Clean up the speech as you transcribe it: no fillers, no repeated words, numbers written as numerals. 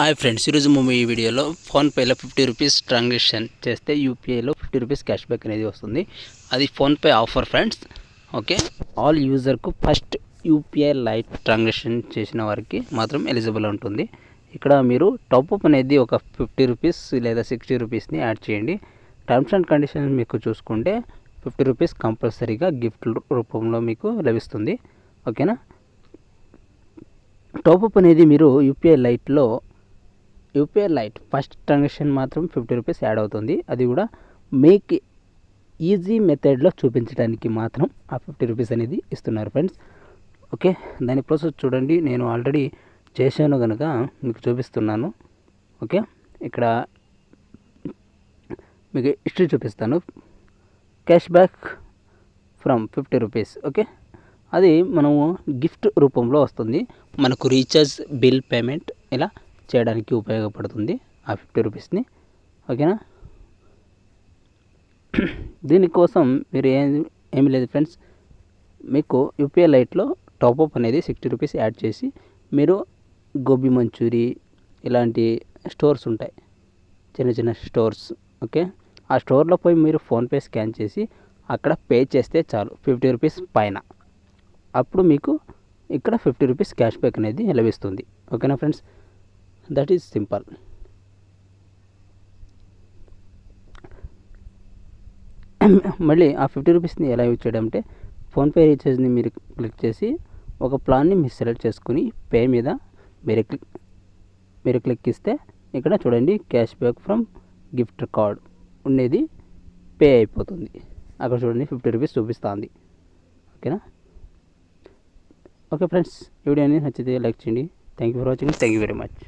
Hi friends, ఈరోజు మేము ఈ వీడియోలో ఫోన్పేలో 50 రూపీస్ ట్రాన్సాక్షన్ చేస్తే యూపీఐలో 50 రూపీస్ క్యాష్ బ్యాక్ అనేది వస్తుంది. అది PhonePe offer friends. Okay, all యూజర్కు ఫస్ట్ యూపీఐ లైట్ ట్రాన్సాక్షన్ చేసిన వారికి మాత్రం ఎలిజిబుల్ ఉంటుంది. ఇక్కడ మీరు టాప్అప్ అనేది ఒక 50 రూపీస్ లేదా 60 రూపీస్ని యాడ్ చేయండి. టర్మ్స్ అండ్ కండిషన్స్ మీకు చూసుకుంటే 50 రూపీస్ కంపల్సరీగా గిఫ్ట్ రూపంలో మీకు లభిస్తుంది. ఓకేనా, టాప్అప్ అనేది మీరు యూపీఐ లైట్ ఫస్ట్ ట్రాన్సాక్షన్ మాత్రం 50 రూపీస్ యాడ్ అవుతుంది. అది కూడా మీకు ఈజీ మెథడ్లో చూపించడానికి మాత్రం ఆ 50 రూపీస్ అనేది ఇస్తున్నారు ఫ్రెండ్స్. ఓకే, దాని ప్రాసెస్ చూడండి, నేను ఆల్రెడీ చేశాను కనుక మీకు చూపిస్తున్నాను. ఓకే, ఇక్కడ మీకు హిస్టరీ చూపిస్తాను. Cash back from 50 rupees. Okay, అది మనము గిఫ్ట్ రూపంలో వస్తుంది. మనకు రీఛార్జ్, బిల్ పేమెంట్ ఇలా చేయడానికి ఉపయోగపడుతుంది ఆ 50 రూపీస్ని. ఓకేనా, దీనికోసం మీరు ఏమి లేదు ఫ్రెండ్స్, మీకు యూపీఐ లైట్లో టాప్అప్ అనేది 60 రూపీస్ యాడ్ చేసి మీరు గోబీ మంచూరి ఇలాంటి స్టోర్స్ ఉంటాయి, చిన్న చిన్న స్టోర్స్. ఓకే, ఆ స్టోర్లో పోయి మీరు ఫోన్పే స్కాన్ చేసి అక్కడ పే చేస్తే చాలు 50 రూపీస్ పైన. అప్పుడు మీకు ఇక్కడ 50 రూపీస్ క్యాష్ బ్యాక్ అనేది లభిస్తుంది. ఓకేనా ఫ్రెండ్స్, దట్ ఈజ్ సింపుల్. మళ్ళీ ఆ 50 రూపీస్ని ఎలా యూజ్ చేయడం అంటే, ఫోన్పే రీఛార్జ్ని మీరు క్లిక్ చేసి ఒక ప్లాన్ని మీరు సెలెక్ట్ చేసుకుని పే మీద మీరు క్లిక్ ఇస్తే ఇక్కడ చూడండి cash back from gift card ఉండేది పే అయిపోతుంది. అక్కడ చూడండి 50 రూపీస్ చూపిస్తుంది. ఓకేనా, ఓకే ఫ్రెండ్స్, ఈ వీడియోని నచ్చితే లైక్ చేయండి. Thank you for watching. Thank you very much.